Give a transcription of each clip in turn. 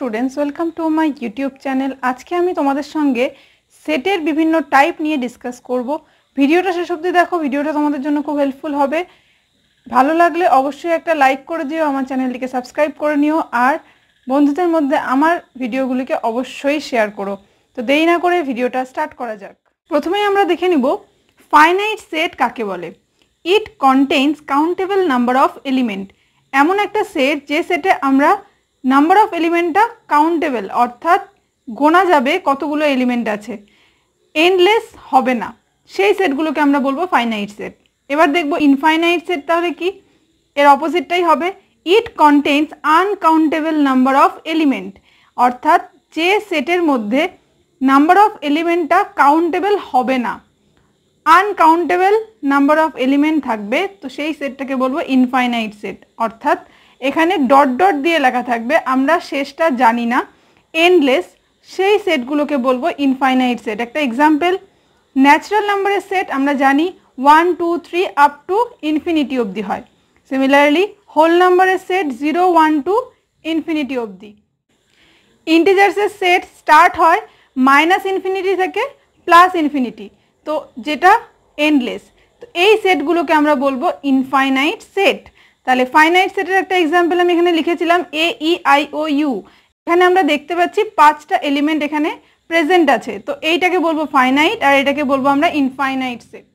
Students welcome to my YouTube channel. आज के आमी तोमादेर संगे सेटर विभिन्न टाइप निये डिसकास करब। भिडियोटा शेष अब्दि देखो, भिडियोटा तोमादेर जोन्नो खूब हेल्पफुल होबे। भालो लागले अवश्यई एकटा लाइक करे दिओ, आमार चैनलटिके सबस्क्राइब करे निओ और बंधुदेर मध्य आमार भिडियोगुलिके अवश्यई शेयर करो। तो देरी ना करे भिडियोटा स्टार्ट करा जाक। प्रथमेई आमरा देखे निब फाइनाइट सेट काके बोले। It contents countable number of element. एमन एकटा सेट जे सेटे आमरा नम्बर अफ एलिमेंटटा काउंटेबल अर्थात गोना जाबे कतगुलो एलिमेंट आछे, एंडलेस होबे ना, सेई सेटगुलोके आमरा बोलबो फाइनाइट सेट। एबार देखबो इनफाइनाइट सेट ताहले कि, एर अपोजिटटाई होबे। It contents आनकाउंटेबल number of element अर्थात जे सेटेर मध्य नम्बर अफ एलिमेंटटा काउंटेबल होबे ना, आनकाउंटेबल नम्बर अफ एलिमेंट थाकबे, तो सेई सेटटाके बोलबो इनफाइनाइट सेट। अर्थात एखाने डट डट दिए लेखा थाकबे, आमरा शेषटा जानी ना, एंडलेस, सेई सेटगुलोके बोलबो इनफाइनाइट सेट। एकटा एग्जाम्पल, न्याचुराल नम्बरेर सेट आमरा जानी 1 2 3 अप टू इनफिनिटी अब्दि हय। सिमिलारली होल नम्बरेर सेट 0 1 2 इनफिनिटी अब्दि। इंटिजार्सेर सेट स्टार्ट हय माइनस इनफिनिटी थेके प्लस इनफिनिटी, तो जेटा एंडलेस, तो এই সেটগুলোকে আমরা বলবো ইনফাইনাইট সেট। তাহলে ফাইনাইট সেটের একটা एग्जांपल আমি এখানে লিখেছিলাম এ ই আই ও ইউ। এখানে আমরা দেখতে পাচ্ছি পাঁচটা এলিমেন্ট এখানে প্রেজেন্ট আছে, তো এইটাকে বলবো ফাইনাইট আর এটাকে বলবো আমরা ইনফাইনাইট সেট।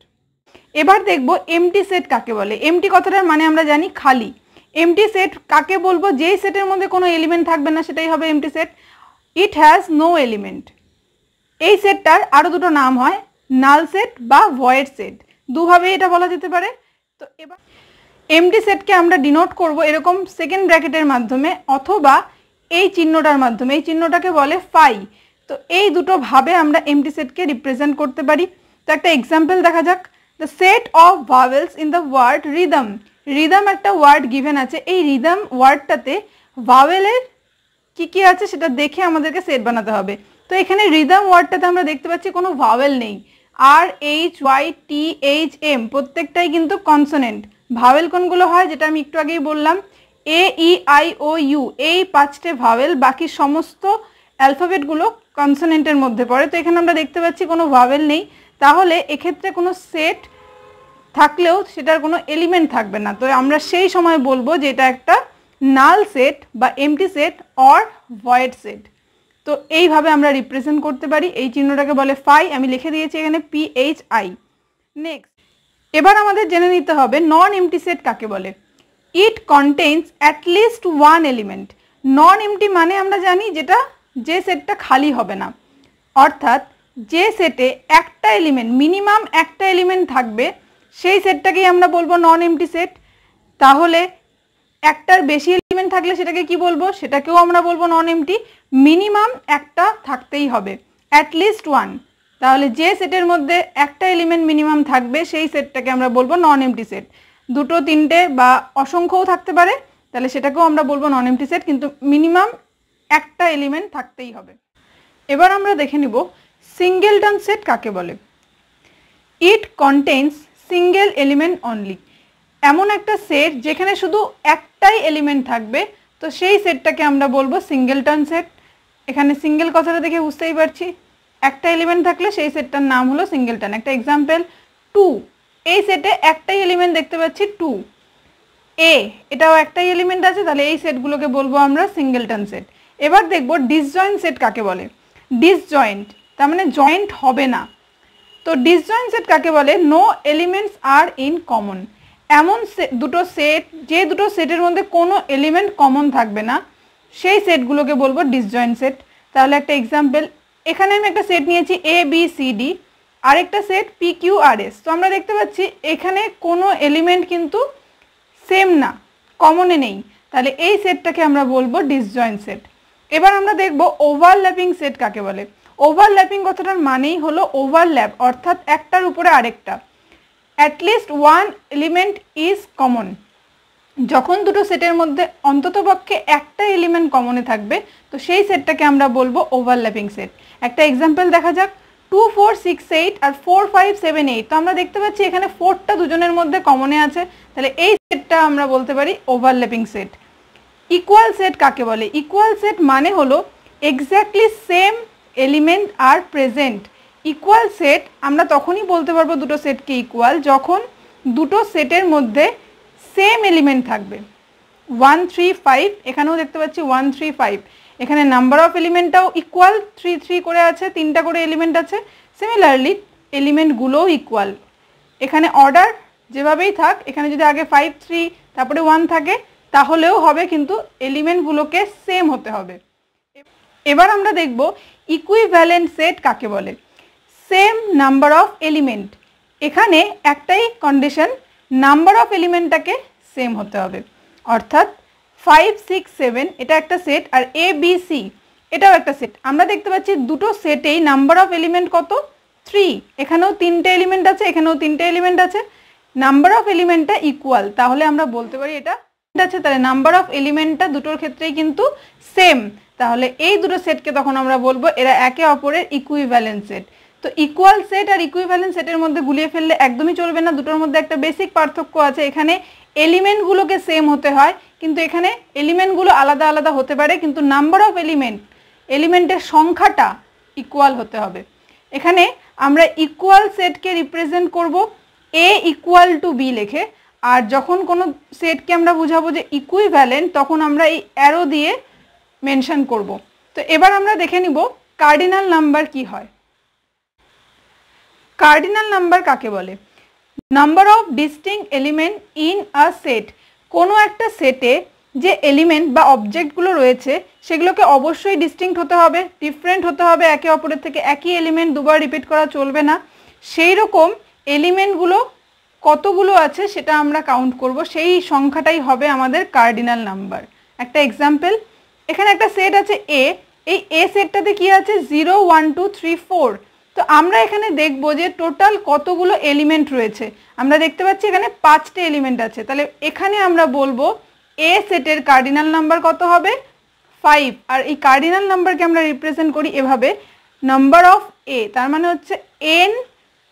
এবার দেখব এমটি সেট কাকে বলে। এমটি কথাটার মানে আমরা জানি খালি। এমটি সেট কাকে বলবো? যেই সেটের মধ্যে কোনো এলিমেন্ট থাকবে না সেটাই হবে empty set. It has no element. এই সেটটার আরো দুটো নাম হয় নাল সেট বা ভয়েড সেট, দুভাবে এটা বলা যেতে পারে। তো এবার এমটি সেটকে আমরা ডিনোট করব এরকম সেকেন্ড ব্র্যাকেটের মাধ্যমে অথবা এই চিহ্নটার মাধ্যমে। এই চিহ্নটাকে বলে ফাই। তো এই দুটো ভাবে আমরা এমটি সেটকে রিপ্রেজেন্ট করতে পারি। তো একটা এক্সাম্পল দেখা যাক। The set of vowels in the word rhythm. Rhythm একটা ওয়ার্ড গিভেন আছে, এই রিদম ওয়ার্ডটাতে ভাওয়েলের কি কি আছে সেটা দেখে আমাদেরকে সেট বানাতে হবে। তো এখানে রিদম ওয়ার্ডটাতে আমরা দেখতে পাচ্ছি কোনো ভাওয়েল নেই। আর H Y T H M প্রত্যেকটাই কিন্তু কনসোনেন্ট। ভাওয়েল কোনগুলো হয় যেটা আমি একটু আগেই বললাম, এ ই আই ও ইউ, এই পাঁচটে ভাওয়েল, বাকি সমস্ত অ্যালফাবেটগুলো কনসোনেন্টের মধ্যে পড়ে। তো এখানে আমরা দেখতে পাচ্ছি কোনো ভাওয়েল নেই, তাহলে এক্ষেত্রে কোনো সেট থাকলেও সেটার কোনো এলিমেন্ট থাকবে না। তো আমরা সেই সময় বলবো যে এটা একটা নাল সেট বা MT set or void set. তো এইভাবে আমরা রিপ্রেজেন্ট করতে পারি। এই চিহ্নটাকে বলে ফাই, আমি লিখে দিয়েছি এখানে PHI। নেক্সট, এবার আমাদের জেনে নিতে হবে নন এমটি সেট কাকে বলে। It contains at least one element. Non empty মানে আমরা জানি যেটা যে সেটটা খালি হবে না, অর্থাৎ যে সেটে একটা এলিমেন্ট মিনিমাম একটা এলিমেন্ট থাকবে সেই সেটটাকেই আমরা বলবো নন এমটি সেট। তাহলে একটার বেশি এলিমেন্ট থাকলে সেটাকে কি বলবো? সেটাকেও আমরা বলবো নন এমটি। মিনিমাম একটা থাকতেই হবে, অ্যাটলিস্ট ওয়ান। তাহলে যে সেটের মধ্যে একটা এলিমেন্ট মিনিমাম থাকবে সেই সেটটাকে আমরা বলবো নন এমটি সেট। দুটো তিনটে বা অসংখ্যও থাকতে পারে, তাহলে সেটাকেও আমরা বলবো নন এমটি সেট, কিন্তু মিনিমাম একটা এলিমেন্ট থাকতেই হবে। এবার আমরা দেখে নিব সিঙ্গেলটন সেট কাকে বলে। It contains single element only. এমন একটা সেট যেখানে শুধু একটাই এলিমেন্ট থাকবে, তো সেই সেটটাকে আমরা বলবো সিঙ্গেলটন সেট। এখানে সিঙ্গেল কথাটা দেখে বুঝতেই পারছি একটা এলিমেন্ট থাকলে সেই সেটটার নাম হলো সিঙ্গেলটন। একটা এক্সাম্পল 2, এই সেটে একটাই এলিমেন্ট দেখতে পাচ্ছি 2। এ, এটাও একটাই এলিমেন্ট আছে, তাহলে এই সেটগুলোকে বলবো আমরা সিঙ্গেলটন সেট। এবার দেখবো ডিসজয়েন্ট সেট কাকে বলে। ডিসজয়েন্ট তার মানে জয়েন্ট হবে না। তো ডিসজয়েন্ট সেট কাকে বলে? No elements are in common. এমন দুটো সেট যে দুটো সেটের মধ্যে কোনো এলিমেন্ট কমন থাকবে না সেই সেটগুলোকে বলবো ডিসজয়েন্ট সেট। তাহলে একটা এক্সাম্পল, এখানে আমি একটা সেট নিয়েছি ABCD, আরেকটা সেট PQRS। তো আমরা দেখতে পাচ্ছি এখানে কোনো এলিমেন্ট কিন্তু সেম না, কমনে নেই, তাহলে এই সেটটাকে আমরা বলবো ডিসজয়েন্ট সেট। এবার আমরা দেখব ওভারল্যাপিং সেট কাকে বলে। ওভারল্যাপিং কথাটার মানেই হলো ওভারল্যাপ, অর্থাৎ একটার উপরে আরেকটা। At least one element is common. যখন দুটো সেটের মধ্যে অন্ততপক্ষে একটা এলিমেন্ট কমনে থাকবে তো সেই সেটটাকে আমরা বলবো ওভারল্যাপিং সেট। একটা এক্সাম্পল দেখা যাক, 2 4 6 8 আর 4 5 7 8। তো আমরা দেখতে পাচ্ছি এখানে 4টা দুজনের মধ্যে কমনে আছে, তাহলে এই সেটটা আমরা বলতে পারি ওভারল্যাপিং সেট। ইকুয়াল সেট কাকে বলে? ইকুয়াল সেট মানে হলো এক্স্যাক্টলি সেম এলিমেন্ট আর প্রেজেন্ট। ইকুয়াল সেট আমরা তখনই বলতে পারবো দুটো সেটকে ইকুয়াল যখন দুটো সেটের মধ্যে সেম এলিমেন্ট থাকবে। 1 3 5, এখানেও দেখতে পাচ্ছি 1 3 5, এখানে নাম্বার অফ এলিমেন্টটাও ইকুয়াল, 3 3 করে আছে, 3টা করে এলিমেন্ট আছে। সিমিলারলি এলিমেন্টগুলোও ইকুয়াল। এখানে অর্ডার যেভাবেই থাক, এখানে যদি আগে 5 3 তারপরে 1 থাকে তাহলেও হবে, কিন্তু এলিমেন্টগুলোকে সেম হতে হবে। এবার আমরা দেখব ইকুইভ্যালেন্ট সেট কাকে বলে। সেম নাম্বার অফ এলিমেন্ট, এখানে একটাই কন্ডিশন, নাম্বার অফ এলিমেন্টটাকে সেম হতে হবে। অর্থাৎ 5 6 7 এটা একটা set, R A B C এটাও একটা সেট। আমরা দেখতে পাচ্ছি দুটো সেটেই নাম্বার অফ এলিমেন্ট কত? 3। এখানেও 3টে এলিমেন্ট আছে, এখানেও 3টে এলিমেন্ট আছে, নাম্বার অফ এলিমেন্টটা ইকুয়াল। তাহলে আমরা বলতে পারি এটা আছে, তাহলে নাম্বার অফ এলিমেন্টটা দুটোর ক্ষেত্রেই কিন্তু সেম। তাহলে এই দুটো সেটকে তখন আমরা বলবো এরা একে অপরের ইকুইভ্যালেন্ট সেট। তো ইকুয়াল সেট আর ইকুইভ্যালেন্ট সেটের মধ্যে গুলিয়ে ফেললে একদমই চলবে না, দুটোর মধ্যে একটা বেসিক পার্থক্য আছে। এখানে এলিমেন্টগুলোকে সেম হতে হয়, কিন্তু এখানে এলিমেন্টগুলো আলাদা আলাদা হতে পারে, কিন্তু নাম্বার অফ এলিমেন্টের সংখ্যাটা ইকুয়াল হতে হবে। এখানে আমরা ইকুয়াল সেটকে রিপ্রেজেন্ট করব এ ইকুয়াল টু বি লিখে, আর যখন কোনো সেটকে আমরা বুঝাবো যে ইকুইভ্যালেন্ট তখন আমরা এই অ্যারো দিয়ে মেনশন করব। তো এবার আমরা দেখে নিব কার্ডিনাল নাম্বার কি হয়। কার্ডিনাল নাম্বার কাকে বলে? Number of distinct element in a set. কোনো একটা সেটে যে এলিমেন্ট বা অবজেক্টগুলো রয়েছে সেগুলোকে অবশ্যই ডিস্টিংক্ট হতে হবে, ডিফারেন্ট হতে হবে একে অপরের থেকে। একই এলিমেন্ট দুবার রিপিট করা চলবে না। সেই রকম এলিমেন্টগুলো কতগুলো আছে সেটা আমরা কাউন্ট করব, সেই সংখ্যাটাই হবে আমাদের কার্ডিনাল নাম্বার। একটা এক্সাম্পল, এখানে একটা সেট আছে এ, এই এ সেটটাতে কি আছে? 0 1 2 3 4। তো আমরা এখানে দেখব যে টোটাল কতগুলো এলিমেন্ট রয়েছে। আমরা দেখতে পাচ্ছি এখানে 5টে এলিমেন্ট আছে, তাহলে এখানে আমরা বলবো এ সেটের কার্ডিনাল নাম্বার কত হবে? 5। আর এই কার্ডিনাল নাম্বারকে আমরা রিপ্রেজেন্ট করি এভাবে, নাম্বার অফ এ, তার মানে হচ্ছে এন,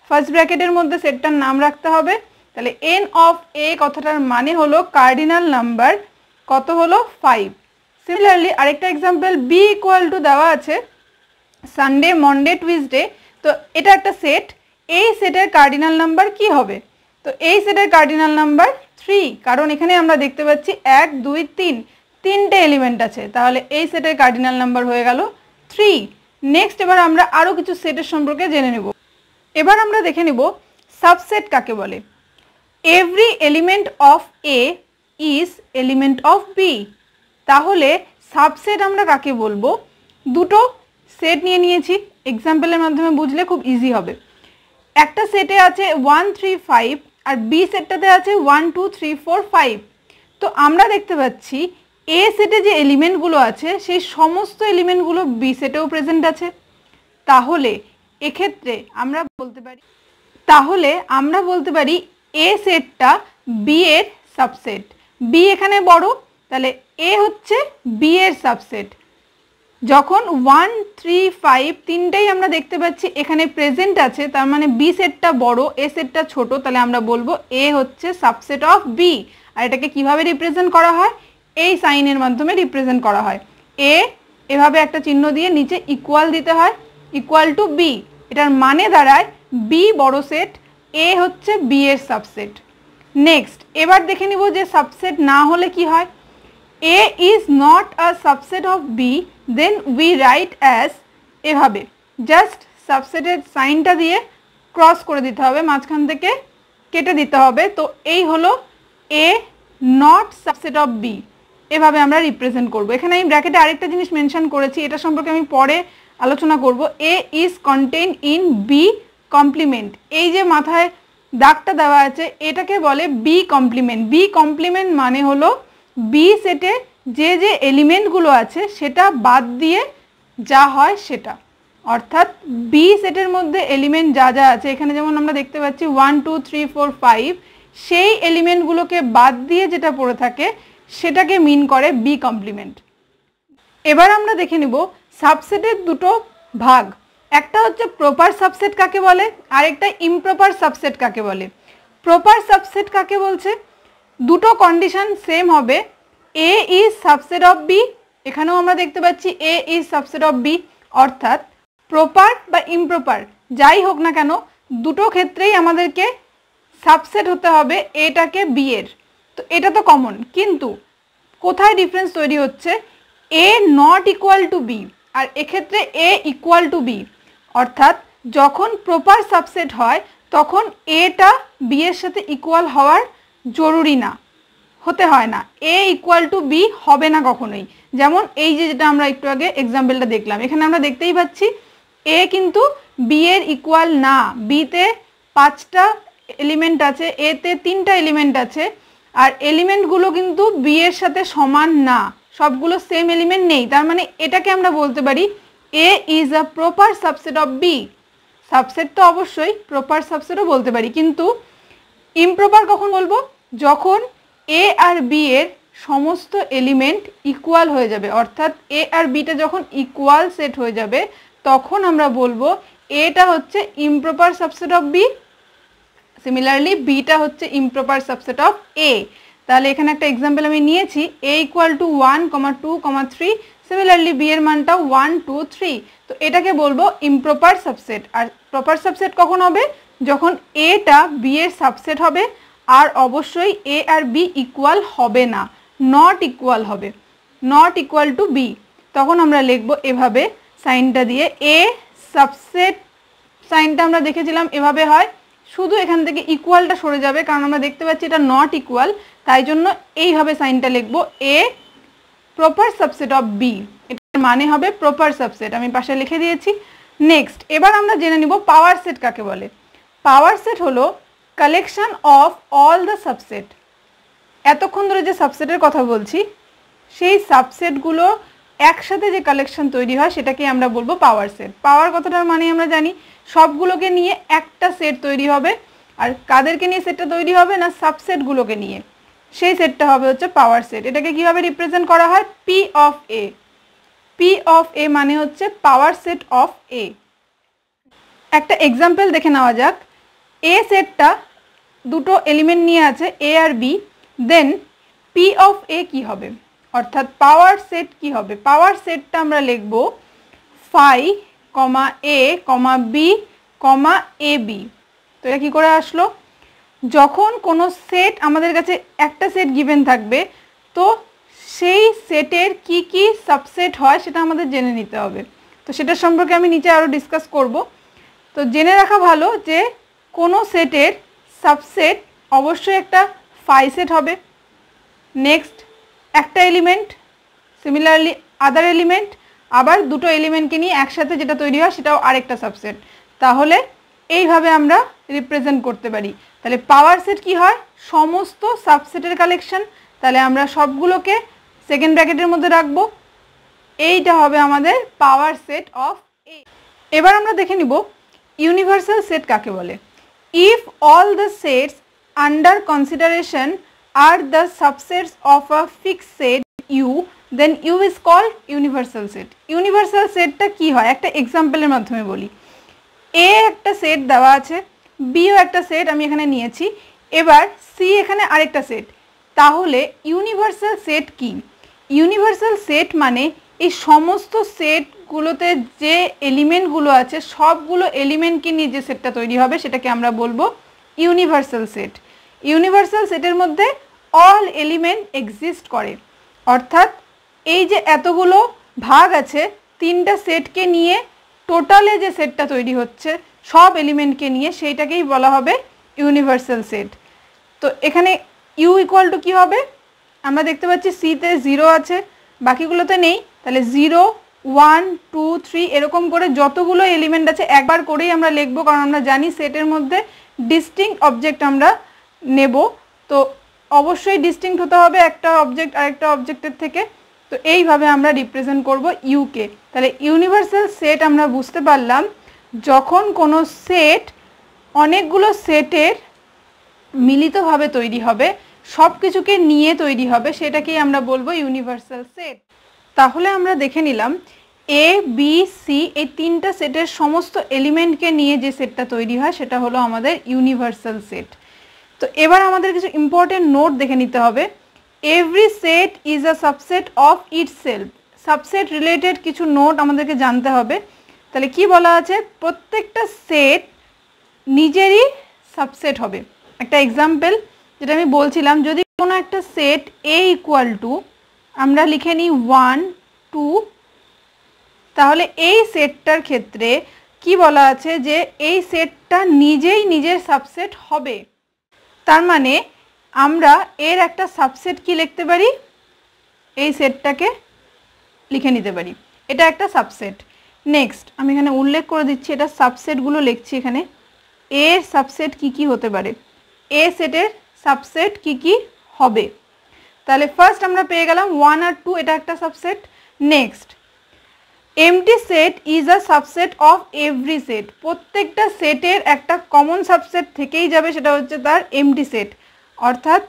ফার্স্ট ব্র্যাকেটের মধ্যে সেটটার নাম রাখতে হবে। তাহলে এন অফ এ কথাটার মানে হলো কার্ডিনাল নাম্বার কত হলো? 5। সিমিলারলি আরেকটা এক্সাম্পল, বি ইকুয়াল টু দেওয়া আছে সানডে মনডে টুইসডে। তো এটা একটা সেট, এই সেটের কার্ডিনাল নাম্বার কি হবে? তো এই সেটের কার্ডিনাল নাম্বার 3, কারণ এখানে আমরা দেখতে পাচ্ছি 1 2 3 তিনটে এলিমেন্ট আছে, তাহলে এই সেটের কার্ডিনাল নাম্বার হয়ে গেল 3। নেক্সট এবার আমরা আরও কিছু সেটের সম্পর্কে জেনে নেব। এবার আমরা দেখে নেব সাবসেট কাকে বলে। Every element of A is element of B. তাহলে সাবসেট আমরা কাকে বলবো? দুটো সেট নিয়ে নিয়েছি, এক্সাম্পলের মাধ্যমে বুঝলে খুব ইজি হবে। একটা সেটে আছে 1 3 5 আর বি সেটটাতে আছে 1 2 3 4 5। তো আমরা দেখতে পাচ্ছি এ সেটে যে এলিমেন্টগুলো আছে সেই সমস্ত এলিমেন্টগুলো বি সেটেও প্রেজেন্ট আছে। তাহলে এক্ষেত্রে আমরা বলতে পারি এ সেটটা বি এর সাবসেট। বি এখানে বড়, তাহলে এ হচ্ছে বি এর সাবসেট। যখন 1 3 5 তিনটাই আমরা দেখতে পাচ্ছি এখানে প্রেজেন্ট আছে, তার মানে বি সেটটা বড়, এ সেটটা ছোট, তাহলে আমরা বলবো এ হচ্ছে সাবসেট অফ বি। আর এটাকে কিভাবে রিপ্রেজেন্ট করা হয়? এই সাইনের মাধ্যমে রিপ্রেজেন্ট করা হয়। এ এভাবে একটা চিহ্ন দিয়ে নিচে ইকুয়াল দিতে হয়, ইকুয়াল টু বি। এটার মানে দাঁড়ায় বি বড় সেট, এ হচ্ছে বি এর সাবসেট। নেক্সট এবার দেখে নিব যে সাবসেট না হলে কি হয়। A is not a subset of B, then we write as, এভাবে জাস্ট সাবসেটের সাইনটা দিয়ে ক্রস করে দিতে হবে, মাঝখান থেকে কেটে দিতে হবে। তো এই হলো এ নট সাবসেট অফ বি, এভাবে আমরা রিপ্রেজেন্ট করব। এখানে আমি ব্র্যাকেটে আরেকটা জিনিস মেনশন করেছি, এটা সম্পর্কে আমি পরে আলোচনা করব। A is contain in B complement, এই যে মাথায় দাগটা দেওয়া আছে এটাকে বলে বি কমপ্লিমেন্ট। বি কমপ্লিমেন্ট মানে হলো বি সেটে যে যে এলিমেন্টগুলো আছে সেটা বাদ দিয়ে যা হয় সেটা। অর্থাৎ বি সেটের মধ্যে এলিমেন্ট যা যা আছে, এখানে যেমন আমরা দেখতে পাচ্ছি 1 2 3 4 5, সেই এলিমেন্টগুলোকে বাদ দিয়ে যেটা পড়ে থাকে সেটাকে মিন করে বি কমপ্লিমেন্ট। এবার আমরা দেখে নিব সাবসেটের দুটো ভাগ, একটা হচ্ছে প্রপার সাবসেট কাকে বলে, আরেকটা ইমপ্রপার সাবসেট কাকে বলে। প্রপার সাবসেট কাকে বলছে? দুটো কন্ডিশন সেম হবে, এ ইজ সাবসেট অফ বি, এখানেও আমরা দেখতে পাচ্ছি এ ইজ সাবসেট অফ বি, অর্থাৎ প্রপার বা ইমপ্রপার যাই হোক না কেন দুটো ক্ষেত্রেই আমাদেরকে সাবসেট হতে হবে এটাকে বি এর। তো এটা তো কমন, কিন্তু কোথায় ডিফারেন্স তৈরি হচ্ছে, এ নট ইকুয়াল টু বি আর এক্ষেত্রে এ ইকুয়াল টু বি, অর্থাৎ যখন প্রপার সাবসেট হয় তখন এটা বি এর সাথে ইকুয়াল হওয়ার জরুরি না, হতে হয় না, এ ইকুয়াল টু বি হবে না কখনোই। যেমন এই যে যেটা আমরা একটু আগে এক্সাম্পলটা দেখলাম, এখানে আমরা দেখতেই পাচ্ছি এ কিন্তু বি এর ইকুয়াল না, বিতে 5টা এলিমেন্ট আছে, এতে 3টা এলিমেন্ট আছে, আর এলিমেন্টগুলো কিন্তু বি এর সাথে সমান না, সবগুলো সেম এলিমেন্ট নেই। তার মানে এটাকে আমরা বলতে পারি A is a proper subset of B. Subset তো অবশ্যই, প্রপার সাবসেটও বলতে পারি, কিন্তু ইমপ্রপার কখন বলবো, যখন এ আর বি এর সমস্ত এলিমেন্ট ইকুয়াল হয়ে যাবে, অর্থাৎ এ আর বিটা যখন ইকুয়াল সেট হয়ে যাবে তখন আমরা বলবো এটা হচ্ছে improper subset of B, similarly বিটা হচ্ছে ইমপ্রপার সাবসেট অফ এ। তাহলে এখানে একটা এক্সাম্পল আমি নিয়েছি, A equal to 1, 2, 3, similarly B এর মানটাও 1, 2, 3, তো এটাকে বলবো ইমপ্রপার সাবসেট। আর প্রপার সাবসেট কখন হবে, যখন এটা বি এর সাবসেট হবে আর অবশ্যই এ আর বি ইকুয়াল হবে না, নট ইকুয়াল হবে, নট ইকুয়াল টু বি, তখন আমরা লিখবো এভাবে সাইনটা দিয়ে, এ সাবসেট সাইনটা আমরা দেখেছিলাম এভাবে হয়, শুধু এখান থেকে ইকুয়ালটা সরে যাবে কারণ আমরা দেখতে পাচ্ছি এটা নট ইকুয়াল, তাই জন্য এইভাবে সাইনটা লিখবো A proper subset of B, এটার মানে হবে প্রপার সাবসেট, আমি পাশে লিখে দিয়েছি। নেক্সট এবার আমরা জেনে নিব পাওয়ার সেট কাকে বলে। পাওয়ার সেট হলো collection of all the subset, এতক্ষণ ধরে যে সাবসেটের কথা বলছি সেই সাবসেটগুলো একসাথে যে কালেকশন তৈরি হয় সেটাকে আমরা বলবো পাওয়ার সেট। পাওয়ার কথাটার মানে আমরা জানি সবগুলোকে নিয়ে একটা সেট তৈরি হবে, আর কাদেরকে নিয়ে সেটটা তৈরি হবে না, সাবসেটগুলোকে নিয়ে, সেই সেটটা হবে হচ্ছে পাওয়ার সেট। এটাকে কিভাবে রিপ্রেজেন্ট করা হয়, P of A, P of A মানে হচ্ছে পাওয়ার সেট অফ এ। একটা এক্সাম্পল দেখে নেওয়া যাক, এ সেটটা দুটো এলিমেন্ট নিয়ে আছে এ আর বি, দেন পি অফ এ কি হবে, অর্থাৎ পাওয়ার সেট কি হবে, পাওয়ার সেটটা আমরা লিখব phi comma A comma B comma A B. তো এটা কী করে আসলো, যখন কোনো সেট আমাদের কাছে একটা সেট গিভেন থাকবে তো সেই সেটের কি কি সাবসেট হয় সেটা আমাদের জেনে নিতে হবে, তো সেটার সম্পর্কে আমি নিচে আরও ডিসকাস করব। তো জেনে রাখা ভালো যে কোনো সেটের সাবসেট অবশ্যই একটা ফাই সেট হবে, নেক্সট একটা এলিমেন্ট, সিমিলারলি আদার এলিমেন্ট, আবার দুটো এলিমেন্টকে নিয়ে একসাথে যেটা তৈরি হয় সেটাও আরেকটা সাবসেট, তাহলে এইভাবে আমরা রিপ্রেজেন্ট করতে পারি। তাহলে পাওয়ার সেট কি হয়, সমস্ত সাবসেটের কালেকশন, তাহলে আমরা সবগুলোকে সেকেন্ড ব্র্যাকেটের মধ্যে রাখবো, এইটা হবে আমাদের পাওয়ার সেট অফ এ। এবার আমরা দেখে নিব ইউনিভার্সাল সেট কাকে বলে। If all the sets under consideration are the subsets of a fixed set U, then U is called universal set. Universal সেটটা কি হয় একটা এক্সাম্পলের মাধ্যমে বলি, এ একটা সেট দেওয়া আছে, বিও একটা সেট আমি এখানে নিয়েছি, এবার সি এখানে আরেকটা সেট, তাহলে ইউনিভার্সাল সেট কি, ইউনিভার্সাল সেট মানে এই সমস্ত সেটগুলোতে যে এলিমেন্টগুলো আছে সবগুলো এলিমেন্টকে নিয়ে যে সেটটা তৈরি হবে সেটাকে আমরা বলবো ইউনিভার্সাল সেট। ইউনিভার্সাল সেটের মধ্যে অল এলিমেন্ট এক্সিস্ট করে, অর্থাৎ এই যে এতগুলো ভাগ আছে তিনটা সেটকে নিয়ে টোটালে যে সেটটা তৈরি হচ্ছে সব এলিমেন্টকে নিয়ে, সেইটাকেই বলা হবে ইউনিভার্সাল সেট। তো এখানে ইউ ইকুয়াল টু কী হবে, আমরা দেখতে পাচ্ছি সিতে 0 আছে, বাকিগুলোতে নেই, তাহলে 0, 1, 2, 3 এরকম করে যতগুলো এলিমেন্ট আছে একবার করেই আমরা লিখবো, কারণ আমরা জানি সেটের মধ্যে ডিস্টিংক্ট অবজেক্ট আমরা নেব, তো অবশ্যই ডিস্টিংক্ট হতে হবে একটা অবজেক্ট আরেকটা অবজেক্টের থেকে। তো এইভাবে আমরা রিপ্রেজেন্ট করব ইউকে। তাহলে ইউনিভার্সাল সেট আমরা বুঝতে পারলাম যখন কোনো সেট অনেকগুলো সেটের মিলিতভাবে তৈরি হবে, সব কিছুকে নিয়ে তৈরি হবে, সেটাকেই আমরা বলবো ইউনিভার্সাল সেট। তাহলে আমরা দেখে নিলাম এ বি সি এই তিনটা সেটের সমস্ত এলিমেন্টকে নিয়ে যে সেটটা তৈরি হয় সেটা হলো আমাদের ইউনিভার্সাল সেট। তো এবার আমাদের কিছু ইম্পর্টেন্ট নোট দেখে নিতে হবে। Every set is a subset of itself. Subset related কিছু নোট আমাদেরকে জানতে হবে। তাহলে কি বলা আছে, প্রত্যেকটা সেট নিজেরই সাবসেট হবে। একটা এক্সাম্পল যেটা আমি বলছিলাম, যদি কোনো একটা সেট এ ইকুয়াল টু আমরা লিখে নিই 1 2, তাহলে এই সেটটার ক্ষেত্রে কি বলা আছে যে এই সেটটা নিজেই নিজের সাবসেট হবে। তার মানে আমরা এর একটা সাবসেট কি লিখতে পারি, এই সেটটাকে লিখে নিতে পারি, এটা একটা সাবসেট। নেক্সট আমি এখানে উল্লেখ করে দিচ্ছি, এটা সাবসেটগুলো লিখছি এখানে। এ সাবসেট কি কি হতে পারে, এ সেটের সাবসেট কি কি হবে। তাহলে ফার্স্ট আমরা পেয়ে গেলাম 1 আর 2, এটা একটা subset. Next MT set is a subset of every set. প্রত্যেকটা সেটের একটা কমন সাবসেট থেকেই যাবে, সেটা হচ্ছে তার এমটি সেট। অর্থাৎ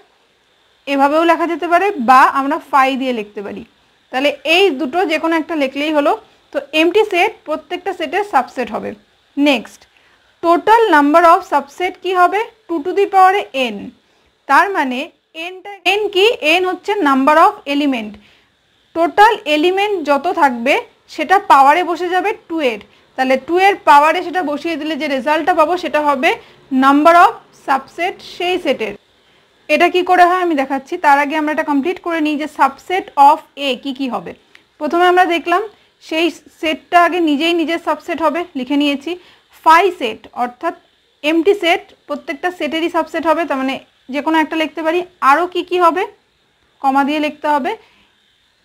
এভাবেও লেখা যেতে পারে বা আমরা ফাই দিয়ে লিখতে পারি। তাহলে এই দুটো যে কোনো একটা লিখলেই হলো। তো এমটি সেট প্রত্যেকটা সেটের সাবসেট হবে। Next total number of subset কি হবে, 2 টু দি পাওয়ারে n। তার মানে n কি, n হচ্ছে number of element. Total element যত থাকবে সেটা পাওয়ারে বসে যাবে 2 এর। তাহলে 2 এর পাওয়ারে সেটা বসিয়ে দিলে যে রেজাল্টটা পাবো সেটা হবে নাম্বার অফ সাবসেট সেই সেটের। এটা কি করে হয় আমি দেখাচ্ছি। তার আগে আমরা এটা কমপ্লিট করে নিই যে সাবসেট অফ এ কি কি হবে। প্রথমে আমরা দেখলাম সেই সেটটা আগে নিজেই নিজের সাবসেট হবে, লিখে নিয়েছি। ফাই সেট অর্থাৎ এমটি সেট প্রত্যেকটা সেটেরই সাবসেট হবে, তার মানে যে কোনো একটা লিখতে পারি। আরও কি কি হবে, কমা দিয়ে লিখতে হবে।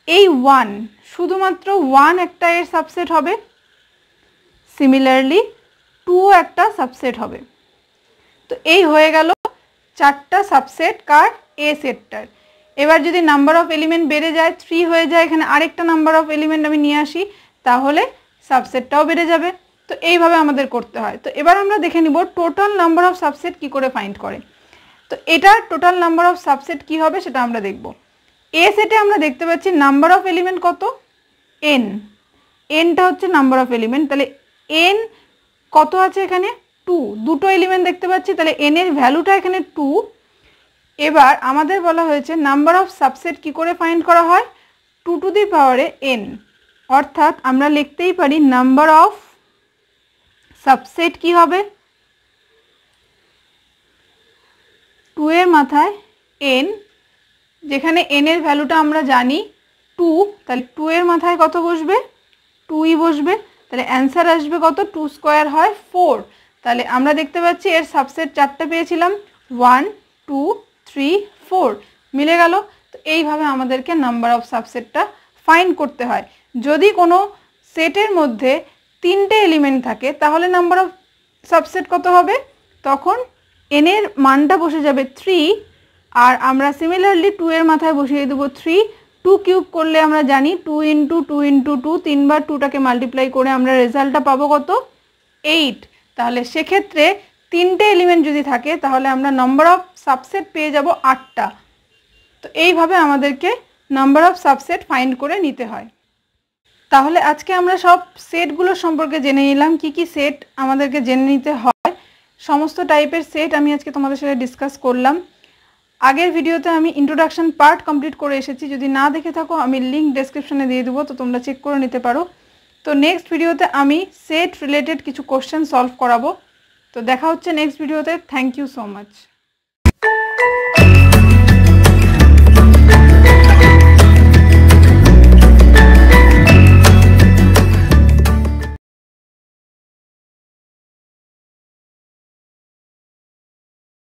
এই 1 শুধুমাত্র 1 একটা এর সাবসেট হবে, সিমিলারলি 2 একটা সাবসেট হবে। তো এই হয়ে গেল 4টা সাবসেট কার, এ সেটটার। এবার যদি নাম্বার অফ এলিমেন্ট বেড়ে যায়, 3 হয়ে যায়, এখানে আরেকটা নাম্বার অফ এলিমেন্ট আমি নিয়ে আসি, তাহলে সাবসেটটাও বেড়ে যাবে। তো এইভাবে আমাদের করতে হয়। তো এবার আমরা দেখে নিব টোটাল নাম্বার অফ সাবসেট কি করে ফাইন্ড করে। তো এটা টোটাল নাম্বার অফ সাবসেট কি হবে সেটা আমরা দেখব। এ সেটে আমরা দেখতে পাচ্ছি নাম্বার অফ এলিমেন্ট কত, n। nটা হচ্ছে নাম্বার অফ এলিমেন্ট। তাহলে n কত আছে এখানে, 2। দুটো এলিমেন্ট দেখতে পাচ্ছি, তাহলে n এর ভ্যালুটা এখানে 2। এবার আমাদের বলা হয়েছে নাম্বার অফ সাবসেট কি করে ফাইন্ড করা হয়, 2 টু দি পাওয়ারে n। অর্থাৎ আমরা লিখতেই পারি নাম্বার অফ সাবসেট কি হবে, 2 এর মাথায় n, যেখানে n এর ভ্যালুটা আমরা জানি 2, তাহলে 2 এর মাথায় কত বসবে, 2ই বসবে। তাহলে অ্যান্সার আসবে কত, 2 স্কোয়ার হয় 4। তাহলে আমরা দেখতে পাচ্ছি এর সাবসেট 4টা পেয়েছিলাম, 1 2 3 4, মিলে গেল। তো এইভাবে আমাদেরকে নাম্বার অফ সাবসেটটা ফাইন্ড করতে হয়। যদি কোনো সেটের মধ্যে 3টে এলিমেন্ট থাকে তাহলে নাম্বার অফ সাবসেট কত হবে, তখন n এর মানটা বসে যাবে 3, আর আমরা সিমিলারলি 2 এর মাথায় বসিয়ে দেবো 3। 2 কিউব করলে আমরা জানি 2 ইন্টু 2 ইন্টু 2, 3 বার 2টাকে মাল্টিপ্লাই করে আমরা রেজাল্টটা পাবো কত, 8। তাহলে সেক্ষেত্রে 3টে এলিমেন্ট যদি থাকে তাহলে আমরা নাম্বার অফ সাবসেট পেয়ে যাব 8টা। তো এইভাবে আমাদেরকে নাম্বার অফ সাবসেট ফাইন্ড করে নিতে হয়। তাহলে আজকে আমরা সব সেটগুলো সম্পর্কে জেনে নিলাম, কি কি সেট আমাদেরকে জেনে নিতে হয়। সমস্ত টাইপের সেট আমি আজকে তোমাদের সাথে ডিসকাস করলাম। আগের ভিডিওতে আমি ইন্ট্রোডাকশন পার্ট কমপ্লিট করে এসেছি, যদি না দেখে থাকো আমি লিঙ্ক ডেসক্রিপশনে দিয়ে দেবো, তো তোমরা চেক করে নিতে পারো। তো নেক্সট ভিডিওতে আমি সেট রিলেটেড কিছু কোশ্চেন সলভ করাবো। তো দেখা হচ্ছে নেক্সট ভিডিওতে। Thank you so much.